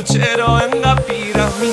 چرا انقدر بیرحمی؟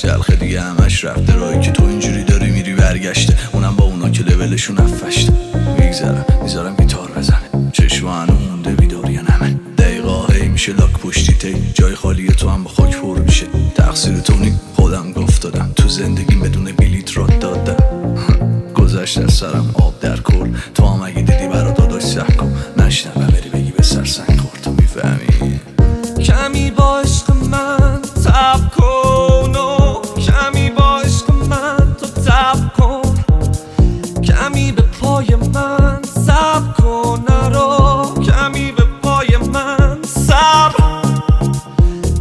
تلخه دیگه همش رفته، راهی که تو اینجوری داری میری برگشته، اونم با اونا که لولشون افشته. میگذرم میذارم گیتار بزنه، چشم هنو مونده بیداری یا نمه، دقیقا هی میشه لاک پشتی تی، جای خالیه تو هم با خاک پر میشه. تقصیر تو نی، خودم گفت دادم، تو زندگیم بدون بلیت رات دادم. گذشت از سرم آب در کل، تو هم اگه دیدی برا داداش سخت کن، نشنم بری بگی به سر سنگ خور، تو میفهمی. کمی با عشق من تب کن و کمی با عشق من تو تب کن، کمی به پای من صبر کن، نرو کمی به پای من صبر،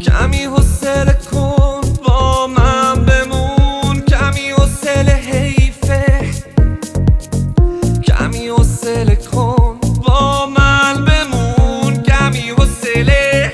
کمی حوصله کن با من بمون، کمی حوصله حیفه، کمی حوصله کن با من بمون، کمی حوصله.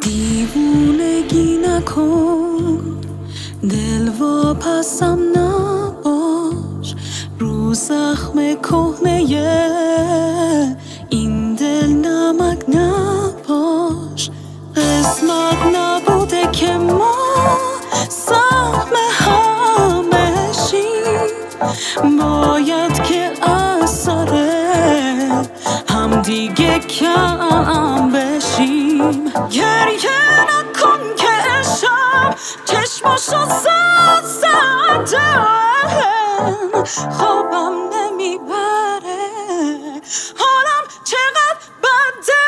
دیوونگی نکن، دل واپسم نباش، رو زخم کهنه این دل یکم بشیم. گریه نکن که شب چشماشو زدن، خوابم نمیبره، حالم چقدر بده.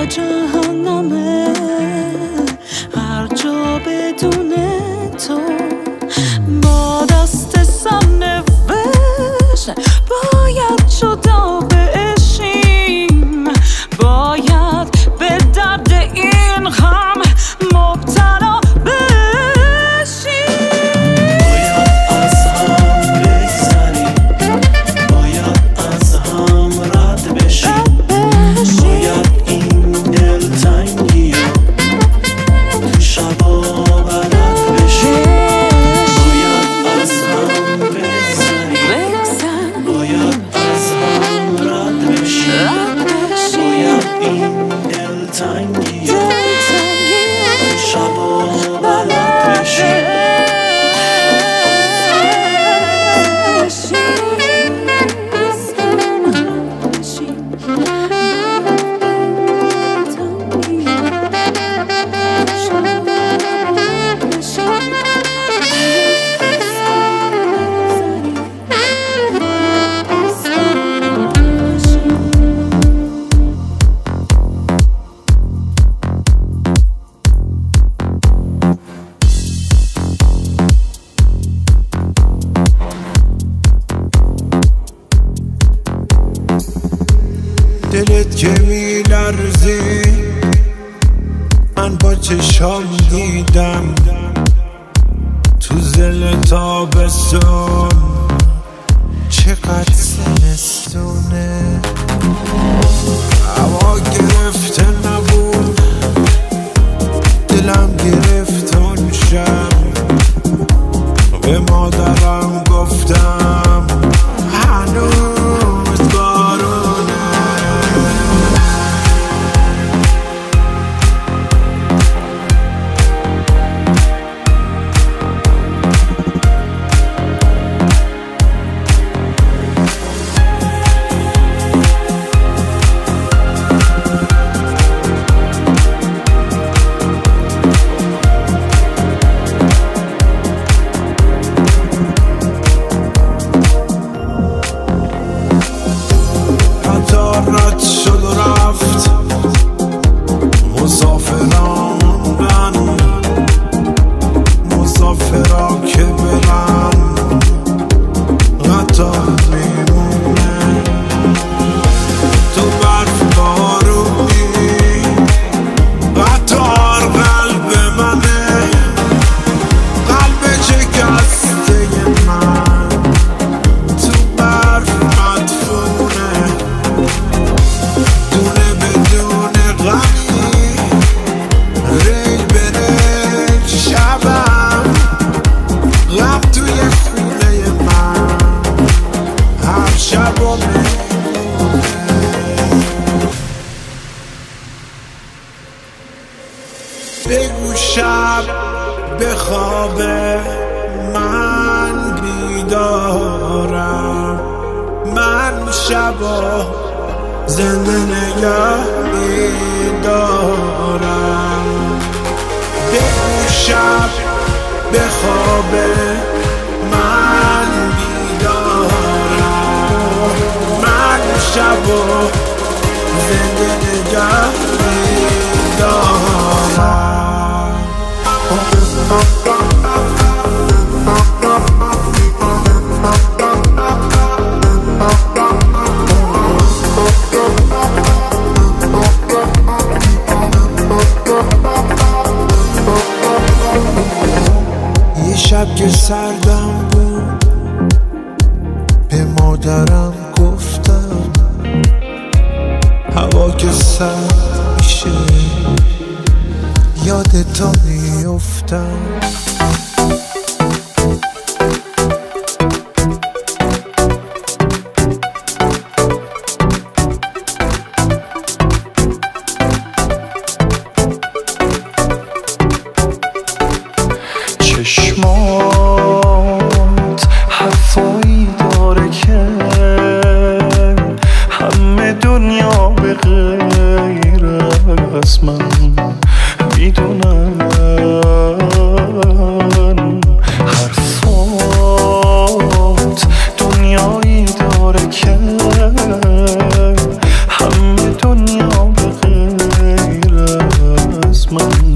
جهنمه هر جا بدون تو، با دست سرنوشت باید جدا بشیم، باید به درد این غم مبتلا بشیم. باید از هم بگذریم، باید از هم رد بشیم، باید این دلتنگی رو تو شبا بلد بشیم. باید از هم بگذریم، باید از هم رد بشیم، باید این دلتنگی رو تو شبا بلد بشیم. دلت که میلرزی من با چشام دیدم، تو زل تابستون چقدر زمستونه، هوا گرفته نبود دلم گرفت اون شب، به مادرم گفتم هنوز بارونه. رد شد و رفت مسافران موندن، مسافرا که برن قطار میمونه، تو برف بارونی قطار قلب منه، قلب شکسته من تو برف مدفونه، دونه بدون غمی ریل به ریل شبم، غم توی خونه من هر شب و بگو شب بخوابه من بیدارم، من شبا زنده نگه میدارم. بگو شب به خواب من بیدارم، من شبا زنده نگه میدارم. یه شب که سردم بود به مادرم گفتم هوا که سرد میشه یادتو میفتم. چشمات حرفایی داره که همه دنیا به غیر از من میدونن. حرفات دنیایی داره که همه دنیا به غیر از من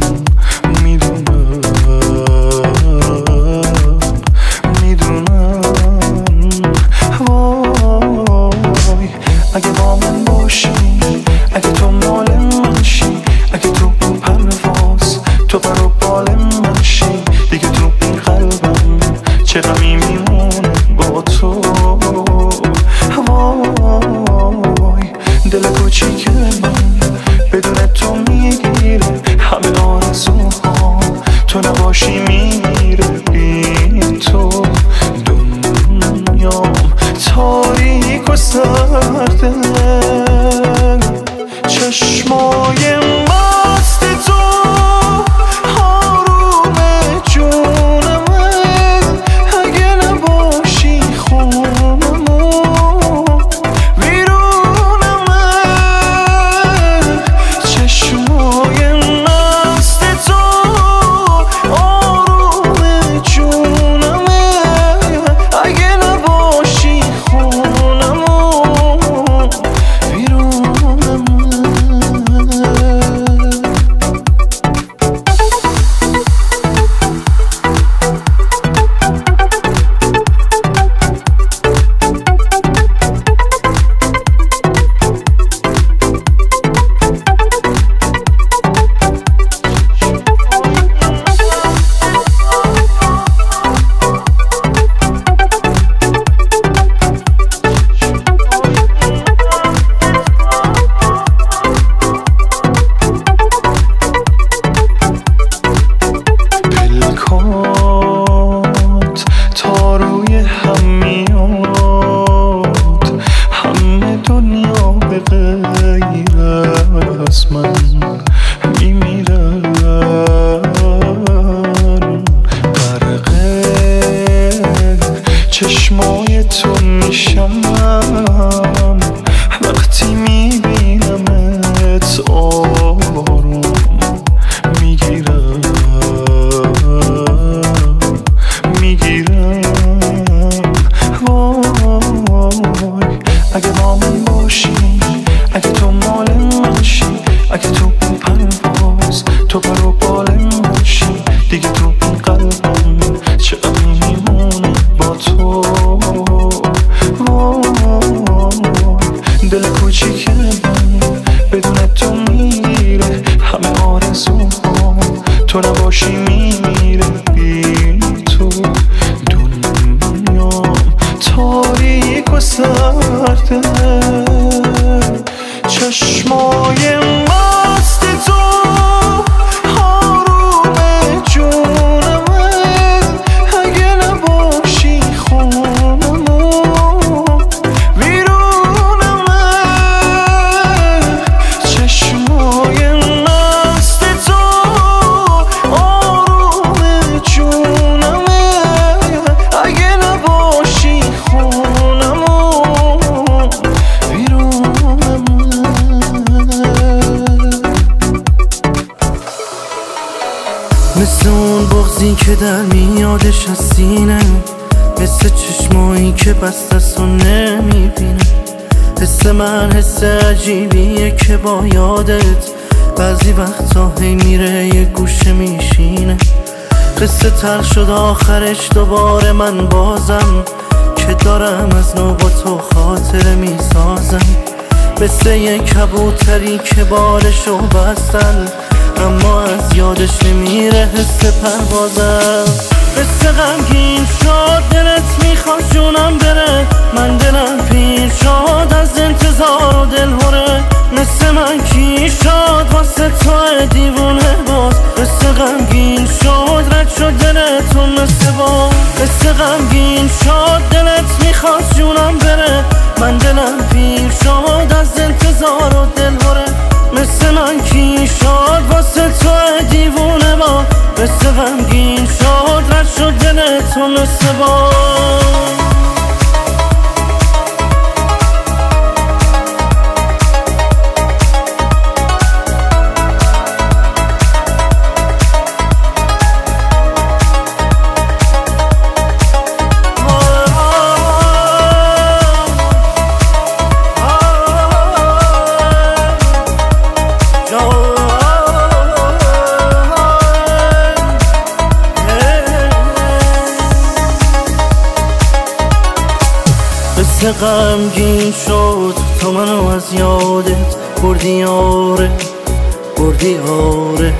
میدونن. وای اگه با من باشی، اگه تو مال من شی، اگه تو این پرواز تو بر و بال من شی، دیگه تو این قلبم چه غمی میمونه با تو. وای دل کوچیک من بدون تو میگیره همه آرزوها، تو نباشی میمیره بی تو. دنیام تاریک و سرده، چشمای مست تو آروم جونمه، اگه نباشی خونمو ویرونمه. چشمای مست تو آروم جونمه، اگه نباشی خونمو ویرونمه. پلکات تا روی هم میاد، همه دنیا به غیر از من میمیرن. غرق چشمای تو میشم وقتی میبینمت آروم میگیرم. وای اگه با من باشی، اگه تو مال من شی، اگه تو این پرواز تو بر و بال من شی، دیگه تو این قلبم چه غمی میمونه با تو. وای یادش از سینه، مثل چشمایی که بست است و نمیبینه. حس من حس عجیبیه که با یادت بعضی وقتا هی میره یه گوشه میشینه. قصه تلخ شد آخرش دوباره من بازم، که دارم از نو با تو خاطره میسازم. مثل یه کبوتری که بالشو بستن، اما از یادش نمیره حس پروازم. قصه غمگین شد دلت میخواد جونم بره، من دلم پیر شد از انتظار و دلهوره. مثل من کی شد واسه تو دیوونه باز، قصه غمگین شد رد شد دلتون مثل باز. قصه غمگین شد دلت میخواد جونم بره، من دلم پیر شد از انتظار و دلهوره. مثل من کی شد واسه تو دیوونه با، قصه غمگین شد رد شد دلتون مثل باز. قصه غمگین شد تا منو از یادت بردی آره، بردی آره.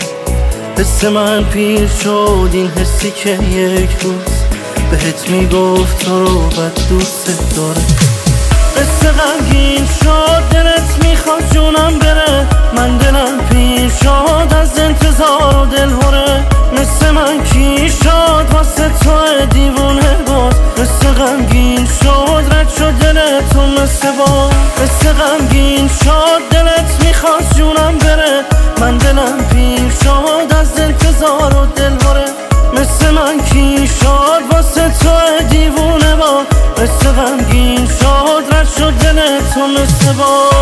حس من پیر شد این حسی که یک روز بهت میگفت تو رو بد دوست داره. قصه غمگین شد دلت میخواد جونم بره، من دلم پیر شد از انتظار و دلهوره. مثل من کی شد واسه تو دیوونه باز، قصه غمگین شد رد شد دلتون مثل باز. قصه غمگین شد دلت میخواد جونم بره، من دلم پیر شد از انتظار و دلهوره. مثل من کی شد واسه تو دیوونه باز، قصه غمگین شد رد شد دلتون مثل باز.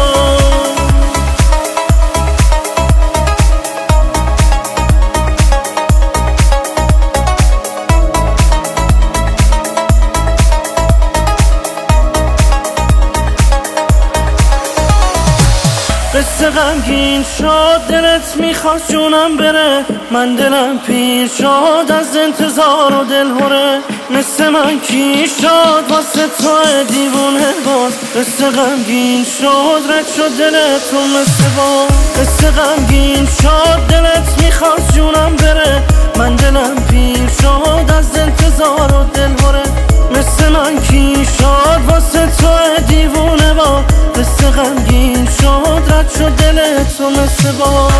قصه غمگین شد دلت میخواد جونم بره، من دلم پیر شد از انتظار و دلهوره. مثل من کی شد واسه تو دیوونه باز، قصه غمگین شد رد شد دلتون مثل باز. قصه غمگین شد دلت میخواد جونم بره، من دلم پیر شد از انتظار و دلهوره. مثل من کی شد واسه تو دیوونه باز، قصه غمگین شد رد شد دلتون مثل باز.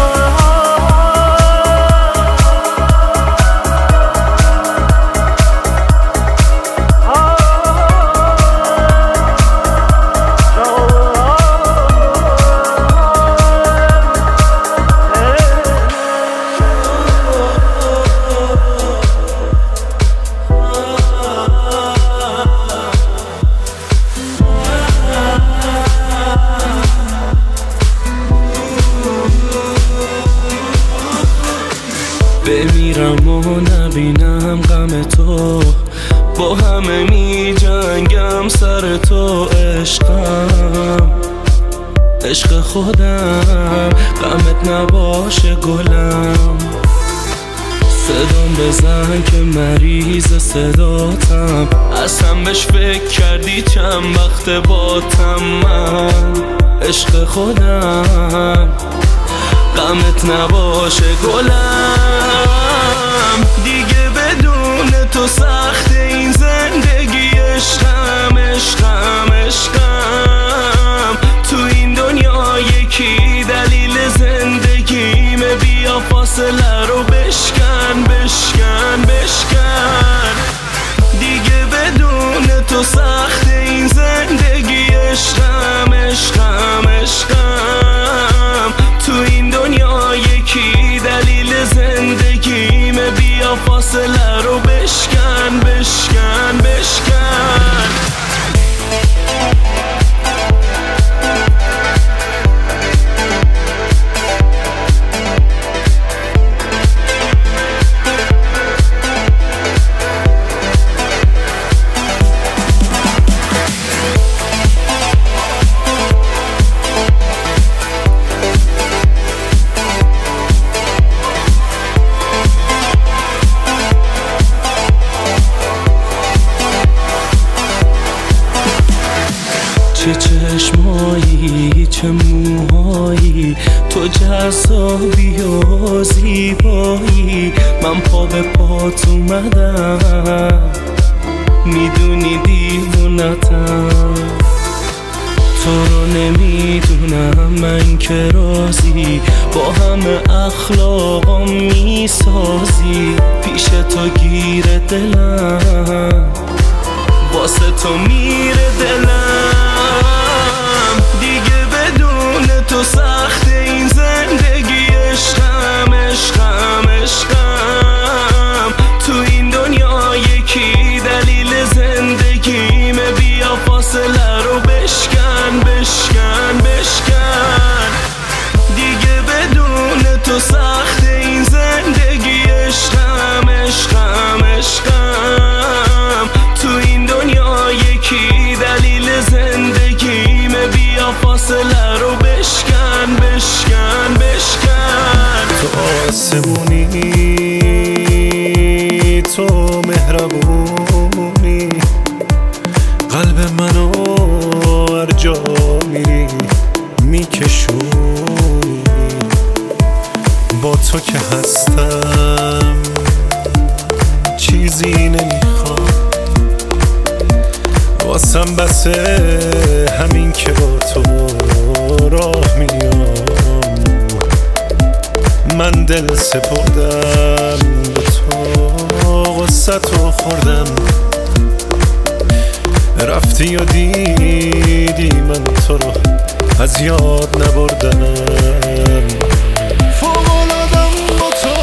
بمیرم و نبینم غم تو، با همه می جنگم سر تو. عشقم عشق خودم، غمت نباشه گلم. صدام بزن که مریض صداتم، اصلا بهش فکر کردی چند وقت باتم من. عشق خودم غمت نباشه گلم، دیگه بدون تو سخت این زندگی. عشقم عشقم عشقم، تو این دنیا یکی دلیل زندگیمه. بیا فاصله رو بشکن بشکن بشکن، دیگه بدون تو سخت این زندگی. عشقم عشقم عشقم، تو این دنیا یکی دلیل زندگیمه. بیا فاصله رو بشکن بشکن. چه چشمایی چه موهایی، تو جذابی و زیبایی. من پا به پات اومدم، میدونی دیوونتم. تو رو نمیدونم من که رازی، با همه اخلاقم میسازی. پیش تو گیر دلم، واسه تو میره دلم. دیگه بدون تو سخت این زندگی. عشقم عشقم عشقم، تو این دنیا یکی دلیل زندگیمه. بیا فاصله رو بشکن بشکن بشکن. دیگه بدون تو سخت این زندگی. عشقم عشقم عشقم، تو این دنیا یکی دلیل زندگیمه. بیا فاصله رو بشکن بشکن بشکن. تو آسمونی تو مهربونی، قلب منو هر جا میری میکشونی. با تو که هستم چیزی نمیخوام، واسم بسه همین که با تو راه میام. من دل سپردم به تو، غصتو خوردم. رفتی و دیدی من تو رو از یاد نبردم. فوق‌العاده‌ام با تو،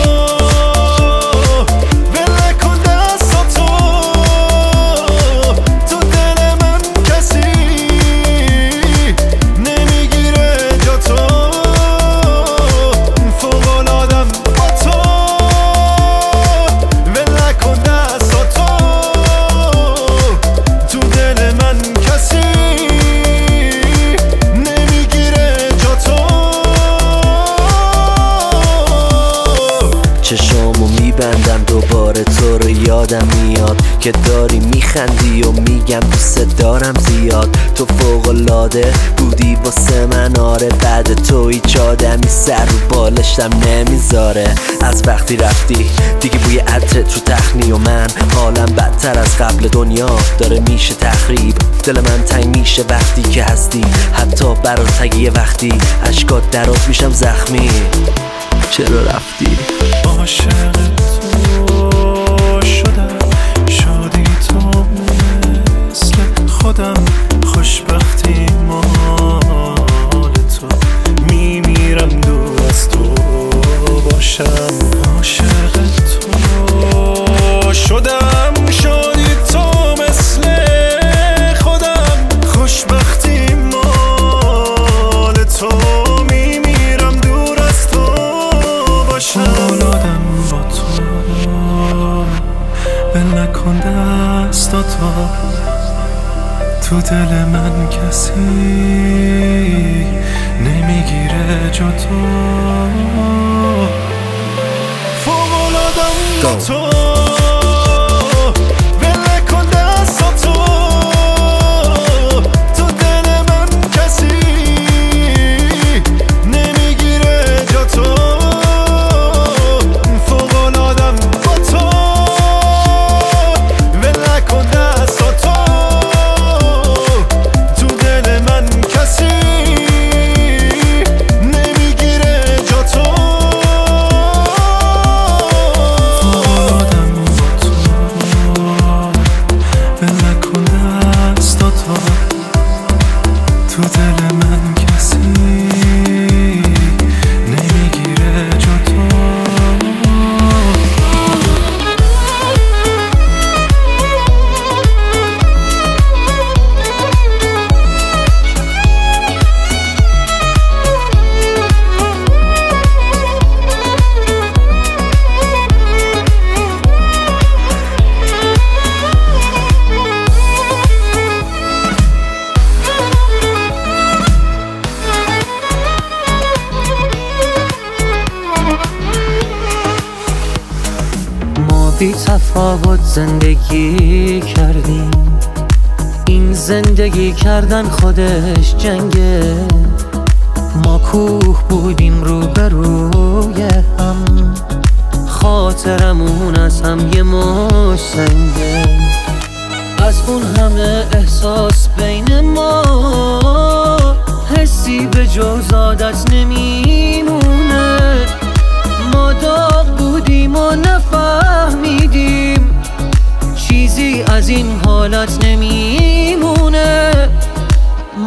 ول نکن دستاتو. تو دل من کسی نمیگیره جا تو. فوق‌العاده‌ام با تو، ول نکن دستاتو. تو دل من کسی نمیگیره جا تو. چشامو میبندم دوباره تو رو یادم میاد که داری میخندی و میگم دوست دارم زیاد. تو فوق‌العاده بودی واسه من، آره. بعد تو هیچ آدمی سر رو بالشم نمیذاره. از وقتی رفتی دیگه بوی عطرت رو تخنی و من حالم بدتر از قبل. دنیا داره میشه تخریب، دل من تنگ میشه وقتی که هستی. حتی برات یه وقتی اشکات درات میشم زخمی. چرا رفتی؟ عاشق تو شدم، شدی تو مثل خودم. خوشبختی مال تو، میمیرم دور از تو باشم. عاشق تو شدم، شدی تو مثل خودم. خوشبختی مال تو، میمیرم دور از تو باشم. فوق‌العاده‌ام با تو، ول نکن دستاتو. تو دل من کسی نمیگیره جا تو. فوق‌العاده‌ام با تو، ول نکن دستاتو. تو دل من کسی نمیگیره جا تو. فوق‌العاده‌ام با تو، ول نکن دستاتو. تو دل من کسی نمیگیره جا تو. فوق‌العاده‌ام با تو، ول نکن دستاتو. تو دل من کسی نمیگیره جا تو. بی تفاوت زندگی کردیم. این زندگی کردن خودش جنگه، ما کوه بودیم روبروی هم، خاطرمون از هم یه مش سنگه. از اون همه احساس بین ما حسی به جز عادت نمیمونه، ما داغ بودیم و نفهمیدیم چیزی از این حالت نمیمونه،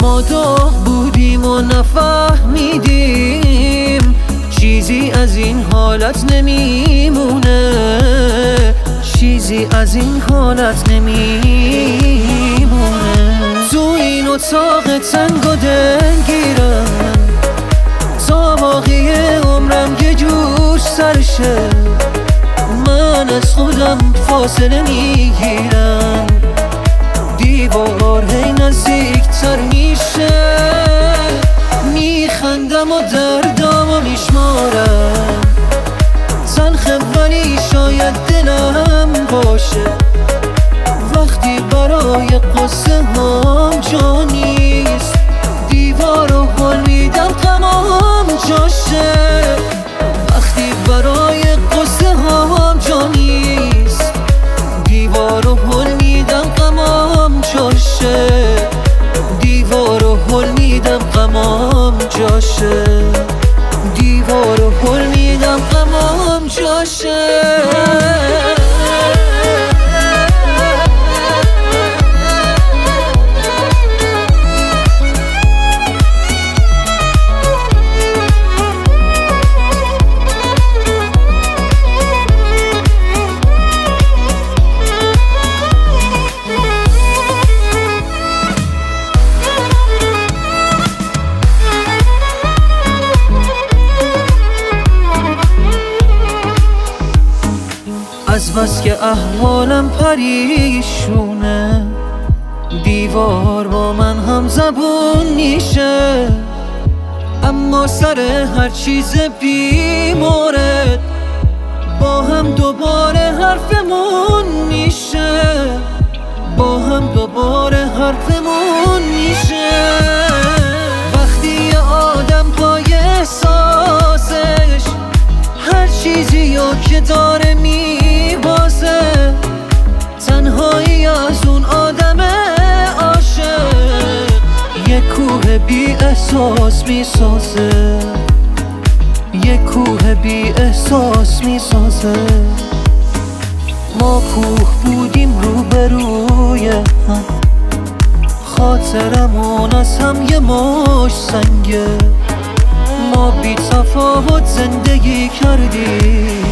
ما داغ بودیم و نفهمیدیم چیزی از این حالت نمیمونه، چیزی از این حالت نمیمونه. تو این اتاق تنگ و دلگیرم تا باقی عمرم یه جور سرشه، من از خودم فاصله میگیرم، دیوار هی نزدیکتر میشه، میخندم و دردامو میشمارم، تلخه ولی شاید دلم باشه، وقتی برای قصه هم جا نیست، دیوار رو حل میدم تمام جاشه، وقتی برای قصه هم جا نیست، دیوار رو حل میدم تمام جاشه، دیوار رو حل میدم تمام جاشه، دیوار رو حل میدم تمام جاشه. از بس که احوالم پریشونه، دیوار با من هم زبون میشه، اما سر هر چیز بی مورد با هم دوباره حرفمون میشه، با هم دوباره حرفمون میشه. وقتی یه آدم پای احساسش هر چیزی رو که داره میبازه، تنهایی از اون آدم عاشق یه کوه بی احساس میسازه، یه کوه بی احساس میسازه. ما کوه بودیم روبروی هم، خاطرمون از هم یه مش سنگه، ما بی تفاوت زندگی کردیم،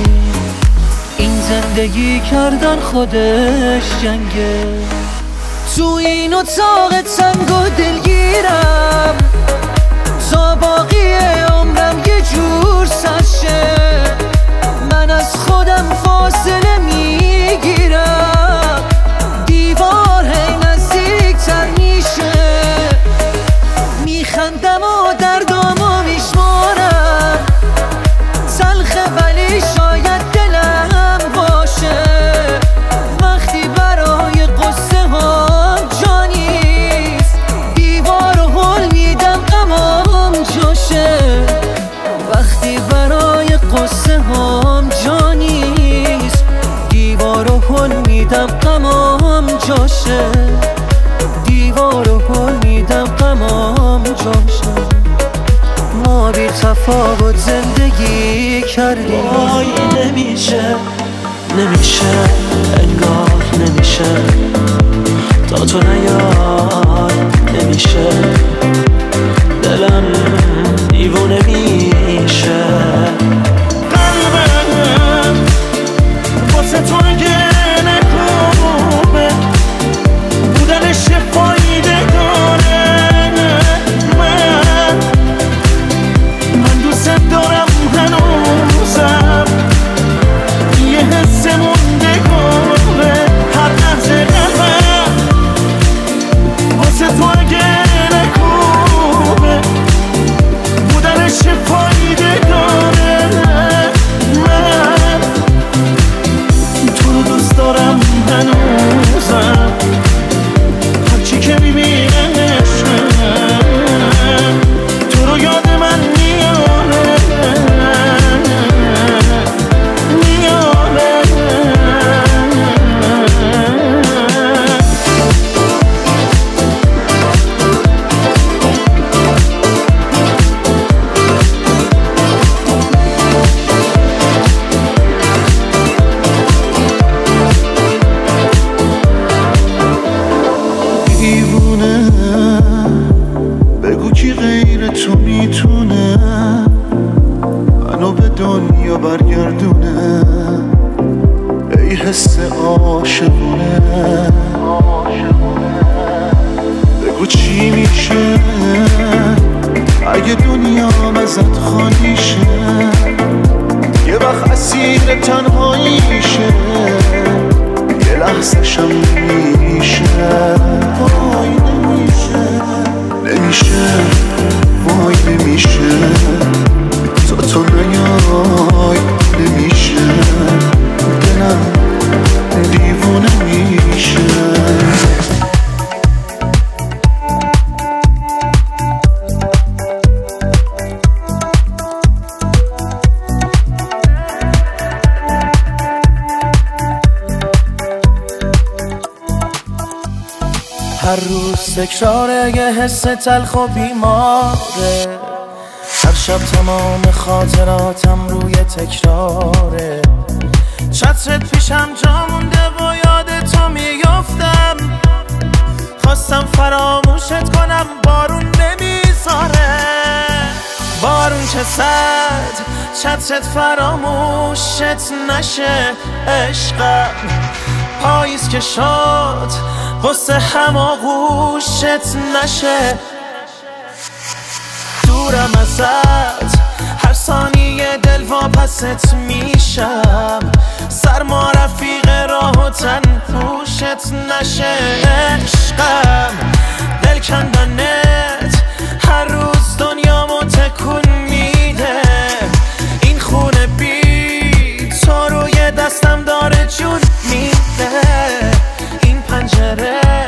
این زندگی کردن خودش جنگه. تو این اتاق تنگ و دلگیرم تا باقی عمرم یه جور سرشه، من از خودم فاصله میگیرم، دیوار هی نزدیکتر میشه، میخندم و دردامو میشمارم، تلخه ولی شاید دلم باشه، وقتی برای قصه هم جا نیست، دیوار رو حل میدم تمام جاشه، وقتی برای قصه هم جا نیست، دیوار رو حل میدم تمام جاشه، دیوار رو حل میدم تمام جاشه. ما بی تفاوت زندگی کردیم، وای نمیشه نمیشه انگار نمیشه، تا تو نیای نمیشه، دلم دیوونه میشه، قلبم واسه تو گله خوبه، بودنش فایده داره، من دوست دارم هنوزم، یه حس موندگاره، هر لحظه قلبم واسه تو گله خوبه، بودنش برگردونه ای حس عاشقونه بگو چی میشه اگه دنیام ازت خالی شه یه وقت اسیر تنهاییشه یه لحظه شم نمیشه وای نمیشه وای نمیشه تو نیای نمیشه دلم دیوونه میشه هر روز تکراره یه حس تلخ و بیماره هر شب تمام خاطراتم روی تکراره چترت پیشم جا مونده و یاد تو میافتم خواستم فراموشت کنم بارون نمیذاره بارون که زد چترت فراموشت نشه عشقم پاییز که شد واسه هماغوشت نشه دورم ازت هر ثانیه دل واپست میشم سرما رفیق راه و تن پوشت نشه عشقم دل کندنت هر روز دنیامو تکون میده این خونه بی تو روی دستم داره جون میده این پنجره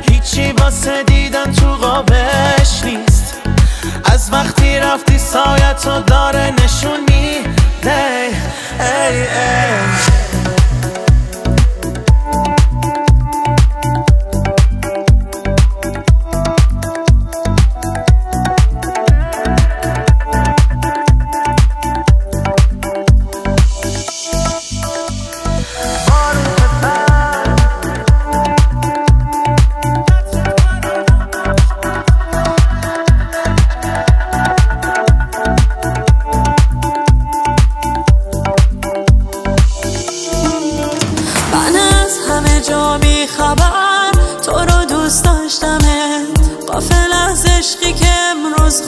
هیچی واسه دیدن تو قابش نیست از وقتی رفتی سایتو داره نشون میده ای ای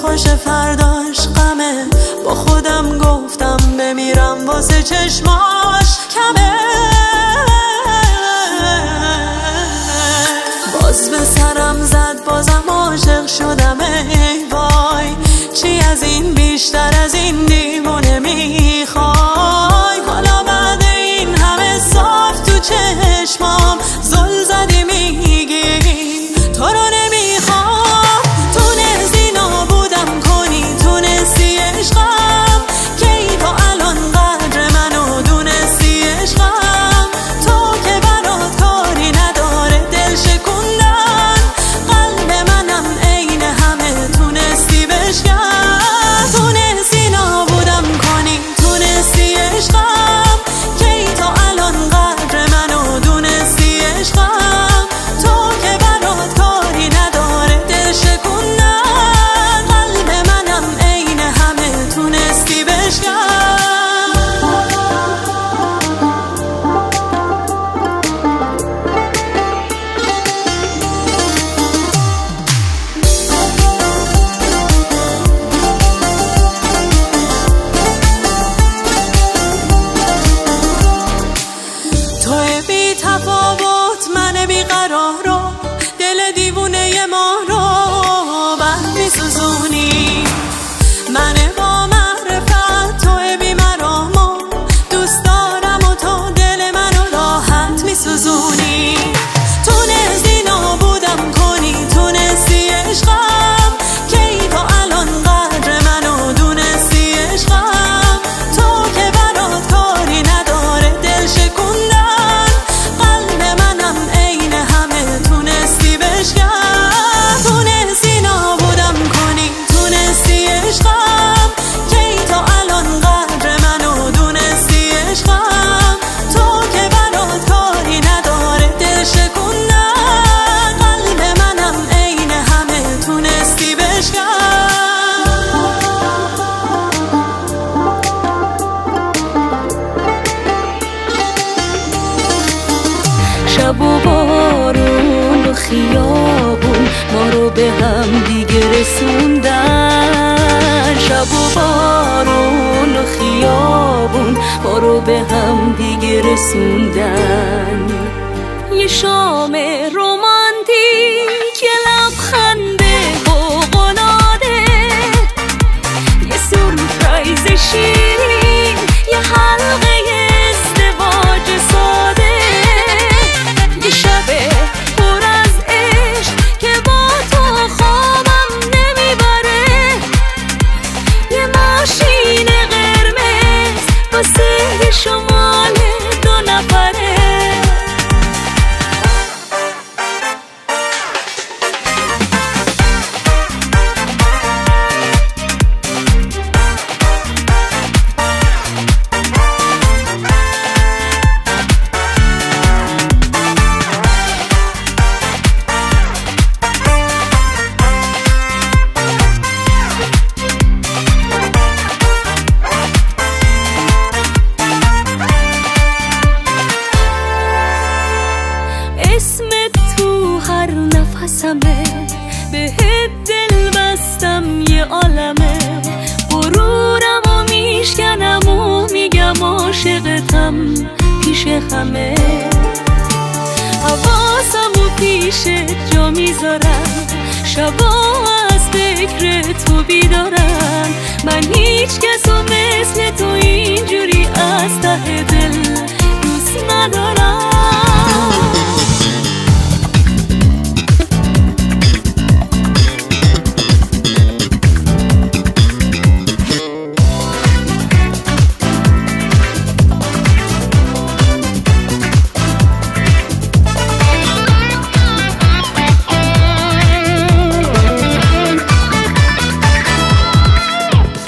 خوش فرداش غمه با خودم گفتم بمیرم واسه چشماش کمه باز به سرم زد بازم عاشق شدم ای وای چی از این بیشتر از این دیوونه میخوای حالا بعد این همه صاف تو چشمام زل زدی میگی تو رو نمیخوام و بارون و خیابون ما رو به هم دیگه رسوندن. شب و بارون و خیابون ما رو به هم دیگه رسوندن. یه شام رومانتیک، یه لبخند فوق‌العاده، یه سورپرایز شیرین، یه حلقه ازدواج ساده، یه شب پر از عشق که با تو خوابم نمیبره، یه ماشین قرمز واسه شمال 2 نفره. اسمت تو هر نفسمه، بهت دل بستم یه عالمه، غرورم و میشکنم و میگم عاشقتم پیش همه، حواسم و پیشت جا میذارم، شبا از فکر تو بیدارم، من هیچ کسو مثل تو اینجوری از ته دل دوست ندارم.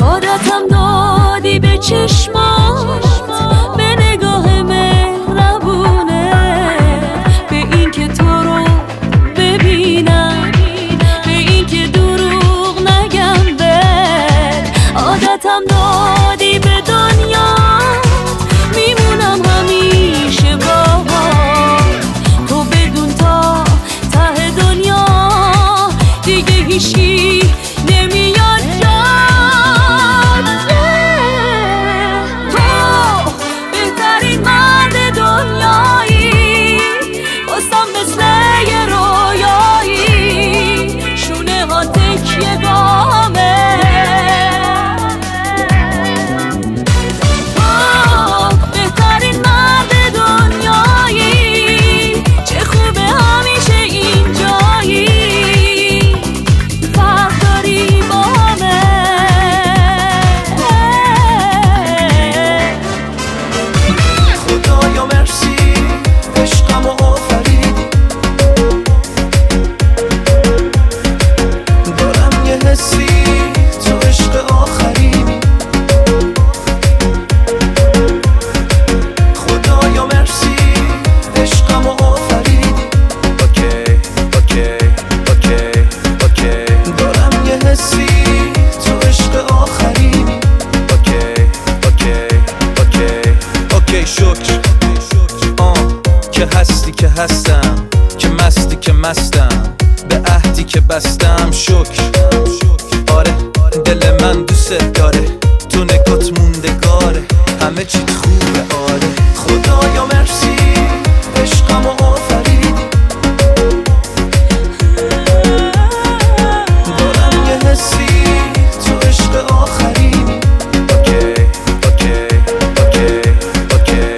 عادتم دادی به چشمات، به نگاه مهربونه، به این که تو رو ببینم، به این که دروغ نگم بهت. عادتم دادی به دنیا، میمونم همیشه باهات، تو بدون تا ته دنیا دیگه هیچی نمیاد. که هستم، که مستی که مستم، به عهدی که بستم شکر. آره دل من دوست داره، تو نگات موندگاره، همه چیت خوبه. آره خدایا مرسی عشقمو آفریدی، دارم یه حسی تو عشق آخرینی. اوکی اوکی اوکی اوکی.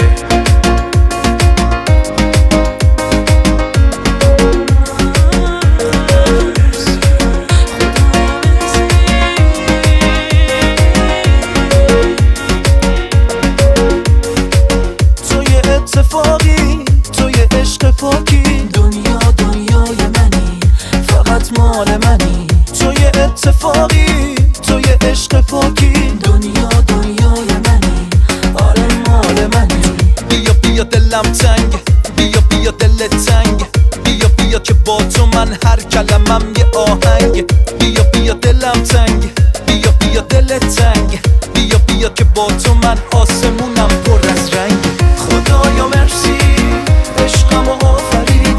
اتفاقی تو یه عشق پاکی، دنیا دنیای منی، فقط مال منی. تو یه اتفاقی تو یه عشق پاکی، دنیا دنیای منی، آره مال منی. بیا بیا دلم تنگ، بیا بیا دل تنگ، بیا بیا که با تو من هر کلمم یه آهنگ. بیا بیا دلم تنگ، بیا بیا دل تنگ، بیا بیا که با تو من آسمونم پر از رنگ. خدایا مرسی عشقمو آفریدی،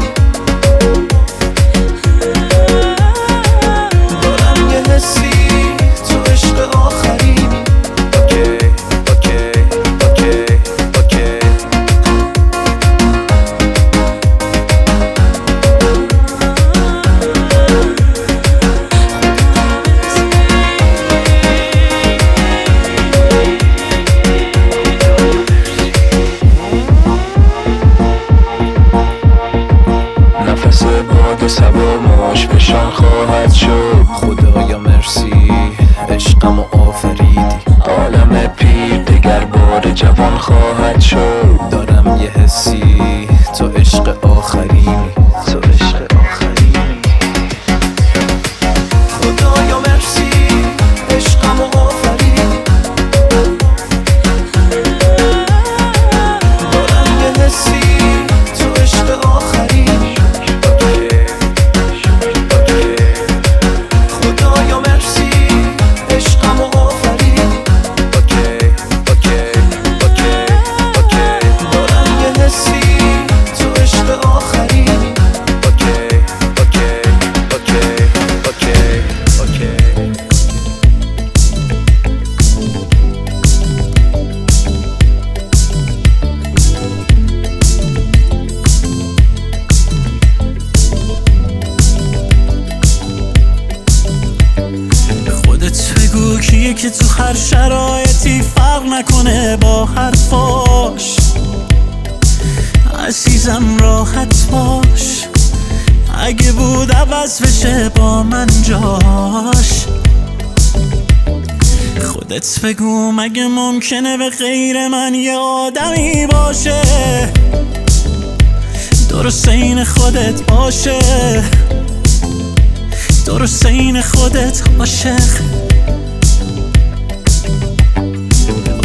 و سباماش فشان خواهد شد. خدایا مرسی عشقم و آفریدی، عالم پیر دگر بار جوان خواهد شد. دارم یه حسی تو عشق آخرینی، تو عشق آخرینی. خدایا مرسی عشقم و آفریدی، دارم یه حسی تو عشق آخرینی. خدایا مرسی عشقم و آفریدی، دارم یه حسی تو عشق آخرینی. خودت بگو کیه که تو هر شرایطی فرق نکنه با حرفاش. عزیزم راحت باش، اگه بود عوض بشه با من جاش. خودت بگو مگه ممکنه به غیر من یه آدمی باشه درست این خودت باشه، درست این خودت عاشق.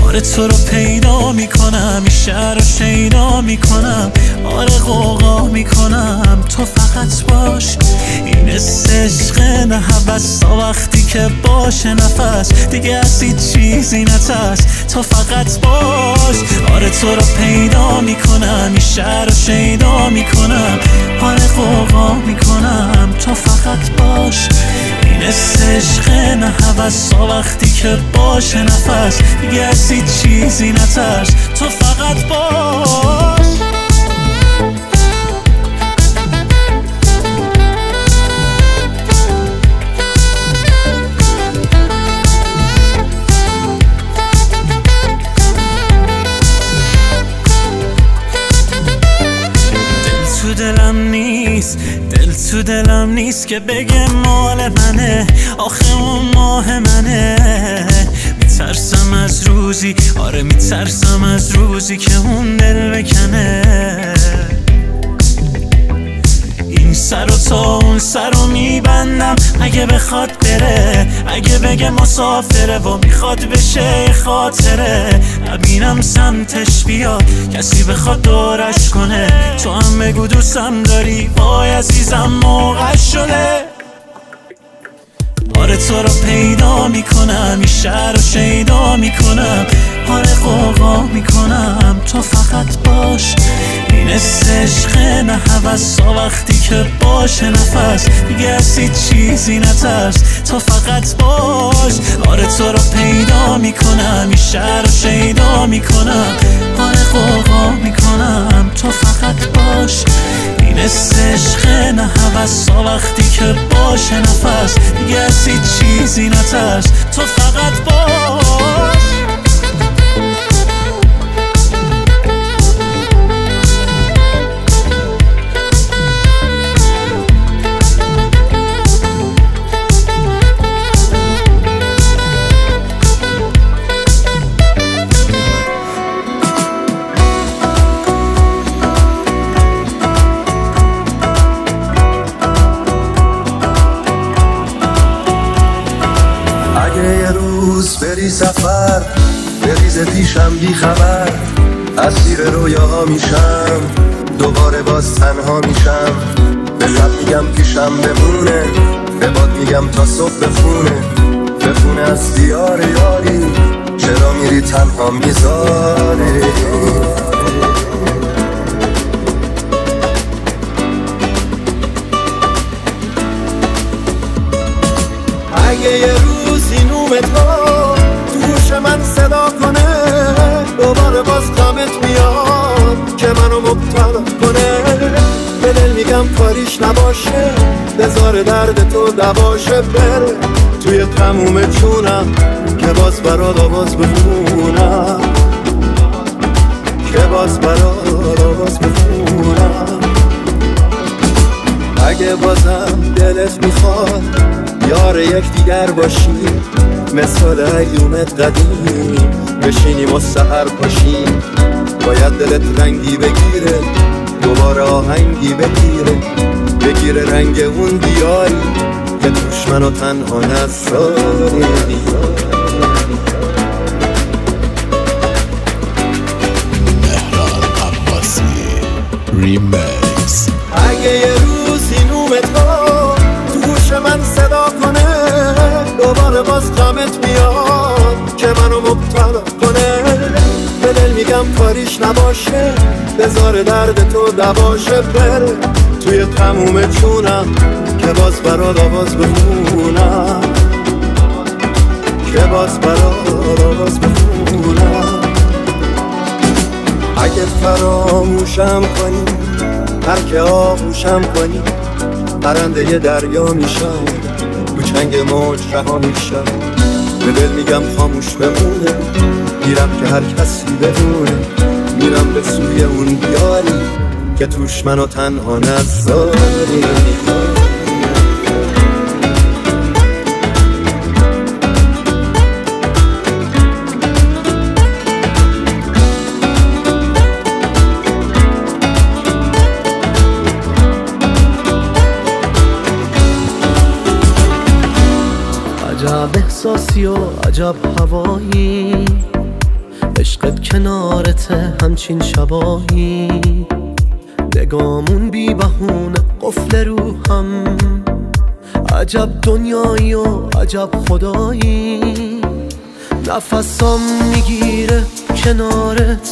آره تو رو پیدا میکنم، این شهر رو شیدا میکنم، آره غوغا میکنم، تو فقط باش. این عشق نه هوس، تا وقتی که باشه نفس دیگه از هیچ چیزی نترس، تو فقط باش. آره تو رو پیدا میکنم، این شهر رو شیدا میکنم، آره غوغا میکنم، تو فقط باش. این عشق نه هوس، تا وقتی که باشه نفس دیگه از هیچ چیزی نترس، تو فقط باش. دل تو دلم نیست که بگه مال منه، آخه اون ماه منه. میترسم از روزی، آره میترسم از روزی که اون دل بکنه. این سر و تا اون سر رو میبندم اگه بخواد بره، اگه بگه مسافره و میخواد بشه خاطره. نبینم سمتش بیاد کسی بخواد دورش کنه، تو هم بگو دوستم داری، وای عزیزم موقع شده. آره تو رو پیدا میکنم، این شهر رو شیدا میکنم، آره غوغا میکنم، تو فقط باش. این عشق نه هوس، تا وقتی که باشه نفس دیگه از هیچ چیزی نترس، تو فقط باش. آره تو رو پیدا میکنم، این شهر رو شیدا میکنم، آره غوغا میکنم، تو فقط باش. این عشق نه هوس، تا وقتی که باشه نفس دیگه از هیچ چیزی نترس، تو فقط باش. بری سفر بریز پیشم بی خبر، اسیر رویاها میشم، دوباره باز تنها میشم. به لب میگم پیشم بمونه، به باد میگم تا صبح بخونه از دیار یاری، چرا میری تنها میذاری. اگه یه روزی نومت تو گوش من صدا کنه، دوباره باز غمت میاد که منو مبتلا کنه. به دل میگم کاریش نباشه، بذار درد تو دواشه، بره توی تموم چونم که باز برات آواز بخونم، که باز برات آواز بخونم. اگه اگه بازم دلت میخواد یار یک دیگر باشیم، مثال ایومت قدیم بشینیم و سحر پاشیم. باید دلت رنگی بگیره، دوباره آهنگی بگیره رنگ اون دیاری که توش منو تنها نذاری. مهران عباسی ریمیکس. اگه یه روزی نومت ها تو گوش من صدا کنه، دوباره باز غمت میاد که منو مبتلا کنه. به دل میگم کاریش نباشه، بذار درد تو دواشه بره توی تموم چونم که باز برات آواز بخونم، که باز برات آواز بخونم. اگه فراموشم کنی، هر که آغوشم کنی، پرنده ی دریا میشم، تو چنگ موج رها میشم. به دل میگم خاموش بمونه، میرم که هر کسی بدونه، میرم به سوی اون دیاری که توش منو تنها نذاری. عجب احساسی و عجب هوایی، عشقت کنارته همچین شبایی. نگامون بی بهونه قفل روحم، عجب دنیایی و عجب خدایی. نفسام میگیره کنارت،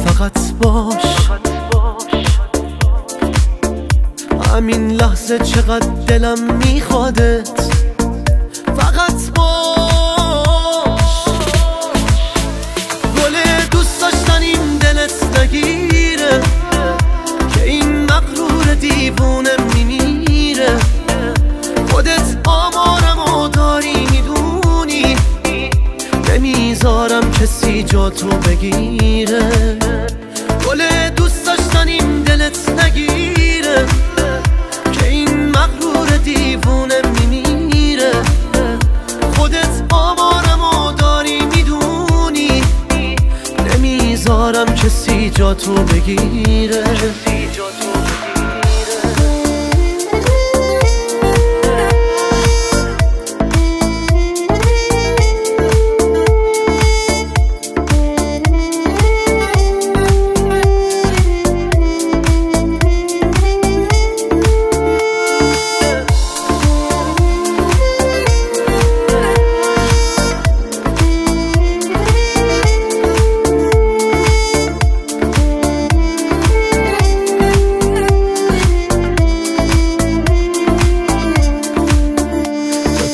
فقط باش. همین لحظه چقدر دلم میخوادت، فقط باش. گل دوست داشتنیم دلت نگیره، که این مغرور دیوونه میمیره. خودت آمارمو داری میدونی، نمیذارم کسی جا تو بگیره. گل دوست داشتنیم دلت نگیره، که این مغرور دیوونه میمیره. خودت آمارمو داری میدونی، نمیذارم کسی جا تو بگیره.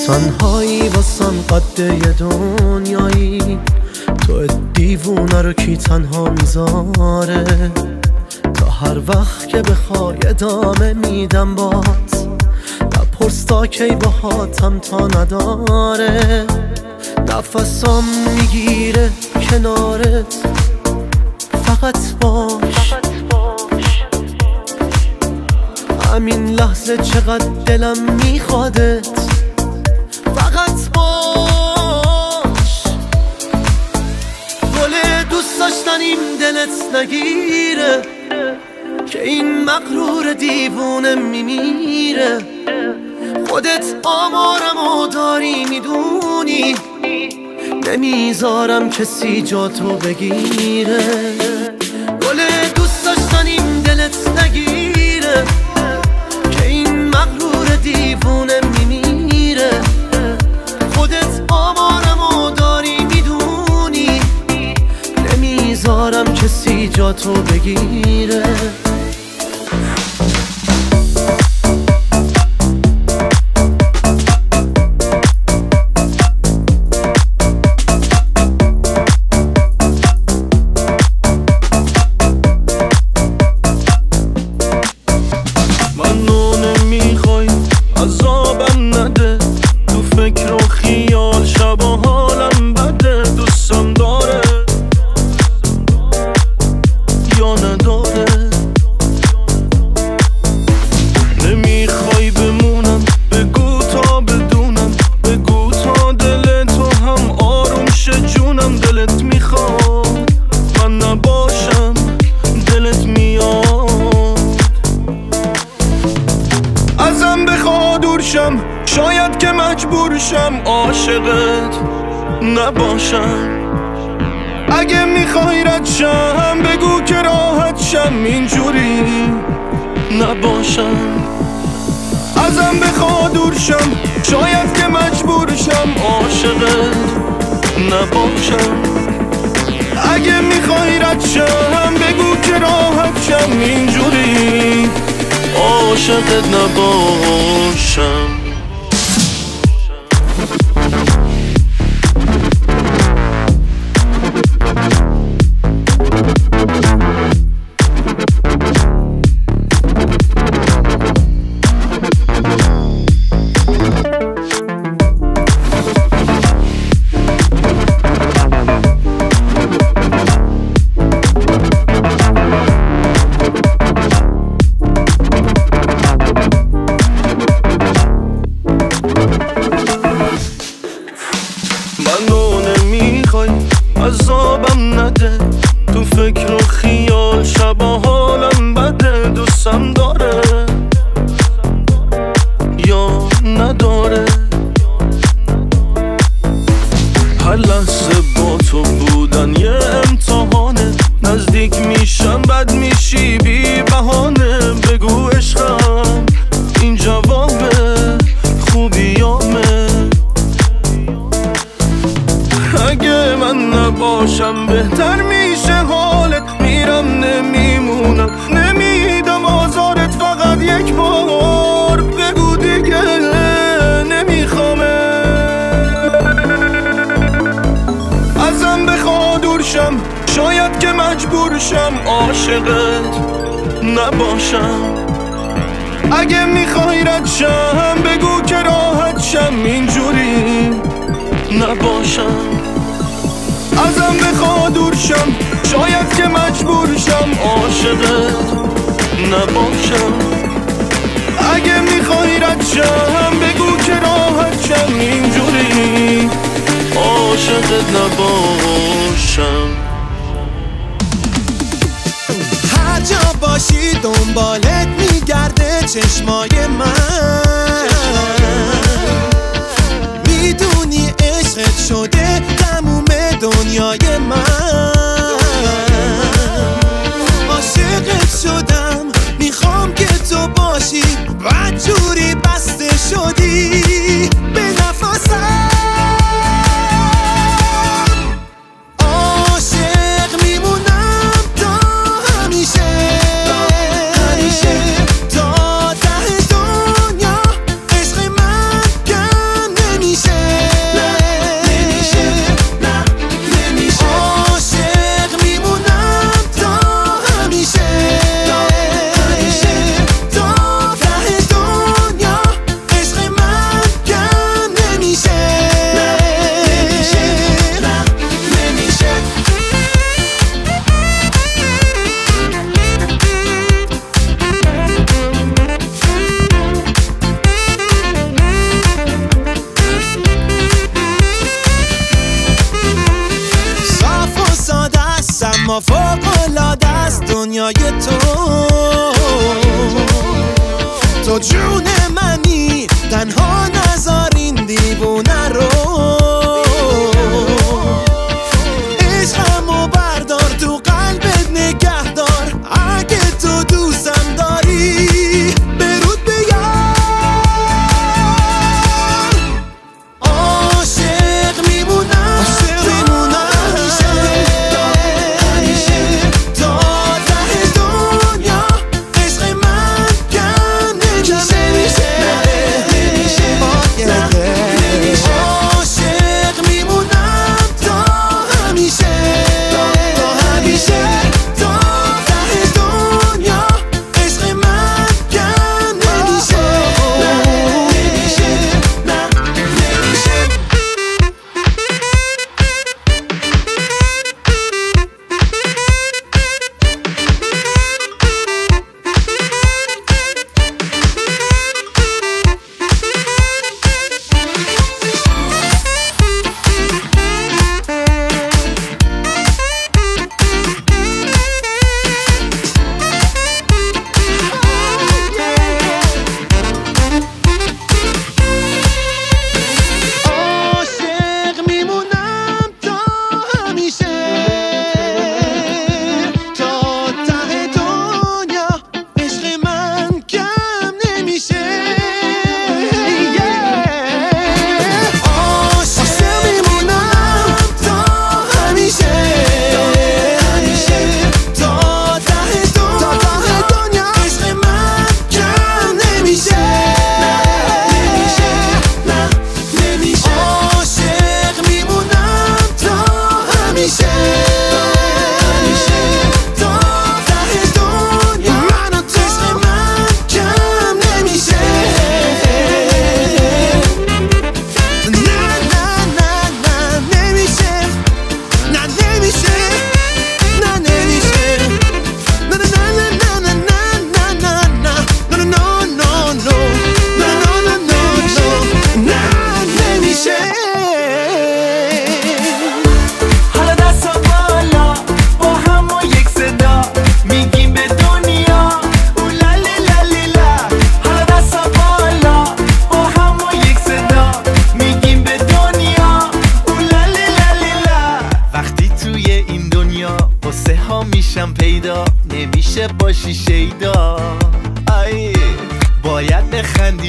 تنهایی واسم قد یه دنیایی، تو دیوونه رو کی تنها میذاره؟ تا هر وقت که بخوای ادامه میدم بات، نپرس تا کی باهاتم تا نداره. نفسام میگیره کنارت، فقط باش. همین لحظه چقدر دلم میخوادت، فقط باش. گل دوست داشتنیم دلت نگیره، که این مغرور دیوونه میمیره. خودت آمارمو داری میدونی، نمیذارم کسی جا تو بگیره. گل دوست داشتنیم دلت نگیره، که این مغرور دیوونه میمیره. خودت آمارمو داری میدونی، نمیذارم کسی جا تو بگیره. فکر و خیال شب و حالم بده، دوستم داره یا نداره. شم، شاید که مجبور شم عاشقت نباشم. اگه میخوای رد شم بگو که راحت شم، اینجوری نباشم. ازم بخوا دور شم، شاید که مجبور شم عاشقت نباشم. اگه میخوای رد شم بگو که راحت شم، اینجوری عاشقت نباشم. عذابم نده، تو فکر و خیال شبا حالم بده. دوستم داره یا نداره، هر لحظه با تو بودن یه امتحانه. نزدیک میشم بد میشی بی بهانه. بگو عشقم این جوابه خوبیامه. اگه من نباشم بهتر میشه حالت. میرم نمیمونم نمیدم آزارت. فقط یک بار بگو دیگه نمیخوامه. ازم بخوا دور شم، شاید که مجبور شم عاشقت نباشم. اگه میخوای رد شم بگو که راحت شم، اینجوری نباشم. ازم بخوا دور شم، شاید که مجبور شم عاشقت نباشم. اگه میخوای رد شم بگو که راحت شم، اینجوری عاشقت نباشم. هر جا باشی دنبالت میگرده چشمای من. میدونی عشقت شده تموم دنیای من. عاشقت شدم میخوام که تو باشی، بدجوری بسته شدی به نفسم. عاشق میمونم تا همیشه، تا ته دنیا. عشق من کم نمیشه. عاشق میمونم تا همیشه، تا ته دنیا. عشق من کم نمیشه. صاف و ساده است اما فوق‌العاده است دنیای تو جون منی، تنها نذار این دیوونه رو. عشقمو بردار تو قلبت نگه دار. اگه تو دوستم داری برود بیار. عاشق میمونم همیشه، تا ته دنیا. عشق من کم نمیشه.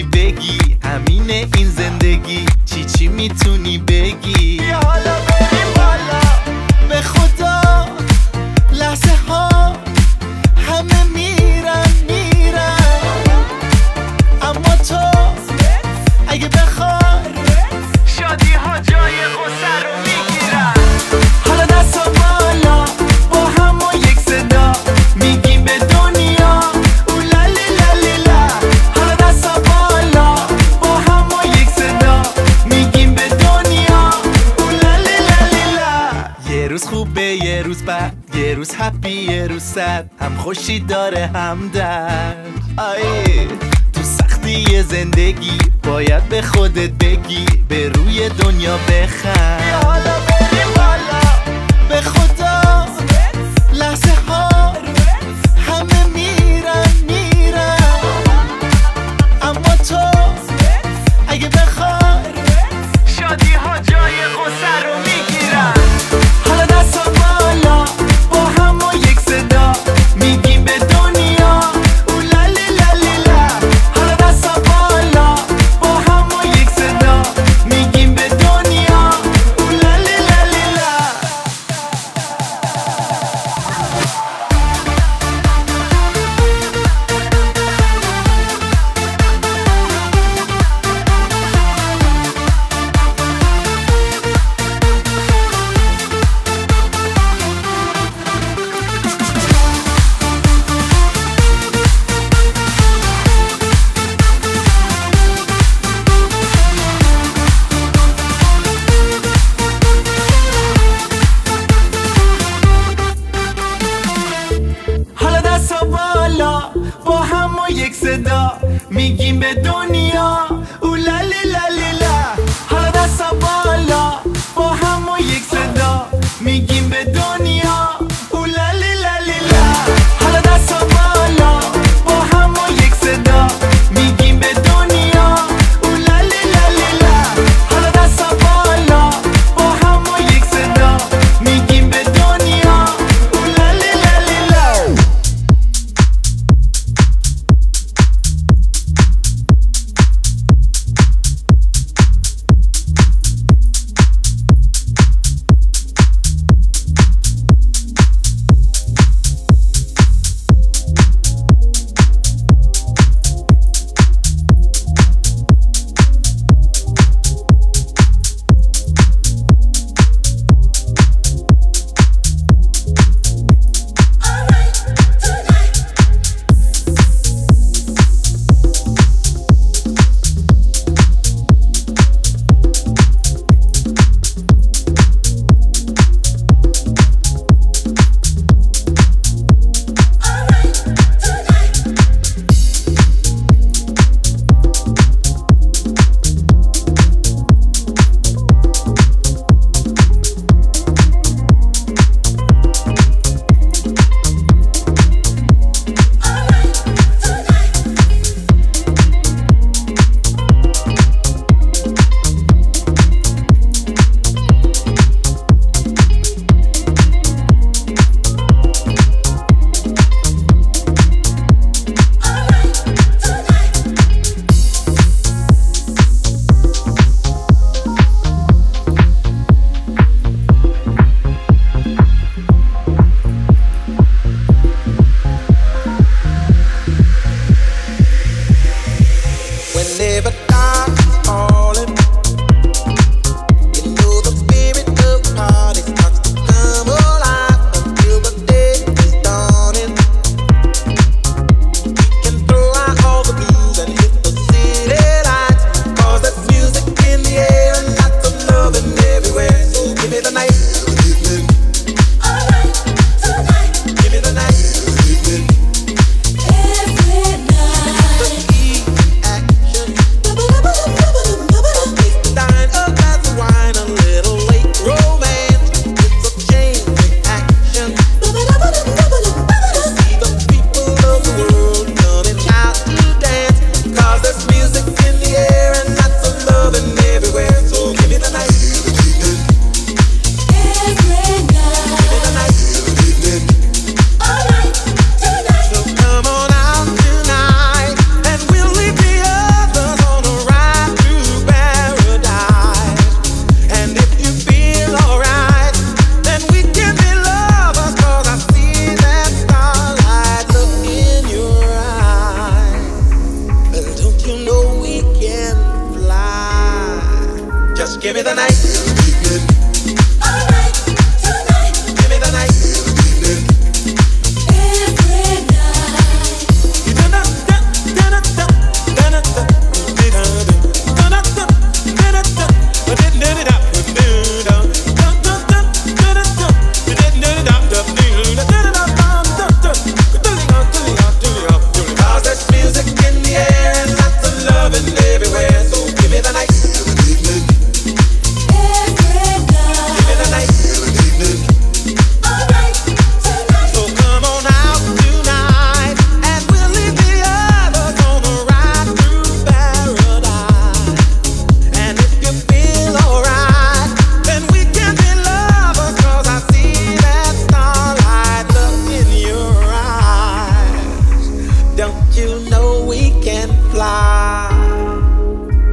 بگی همینه این زندگی چی میتونی بگی بیا حالا بریم بالا به خدا لحظه ها همه میرن اما تو اگه بخوای شادی ها جای غصه رو میگیرن حالا دستا بالا با هم و یک صدا میگیم به دنیا اولالی لالی لا حالا دستا بالا با هم و یک صدا میگیم به دنیا اولالی لالی لا یه روز خوبه یه روز بد یه روز هپی یه روز سد هم خوشی داره هم درد آیه تو سختی زندگی باید به خودت بگی به روی دنیا بخند بیا حالا بریم بالا به خدا لحظه ها همه میرن اما تو اگه بخوای شادی ها جای غصه رو میگیرن حالا دستا بالا با هم و یک صدا میگیم به دنیا اولالی لالی لا حالا دستا بالا با هم و یک صدا میگیم به دنیا اولالی لالی لا حالا دستا بالا با هم و یک صدا میگیم به دنیا اولالی لالی لا حالا دستا بالا با هم و یک صدا میگیم به دنیا اولالی لالی لا حالا دستا بالا با هم و یک صدا میگیم به دنیا اولالی لالی لا حالا دستا بالا با هم و یک صدا میگیم به دنیا اولالی لالی لا Give me the night. Alright, tonight. Give me the night. Every night. Cause there's music in the air and lots of loving everywhere. So give me the night. Don't you know we can fly?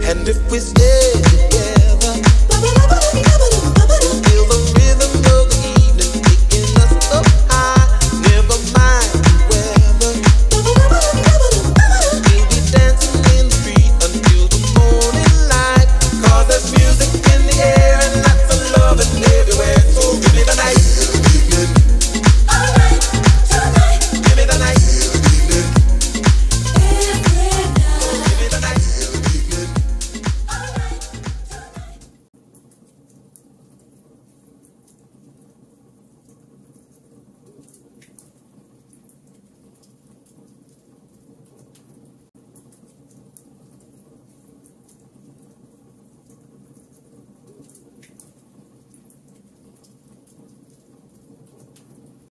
And if we stay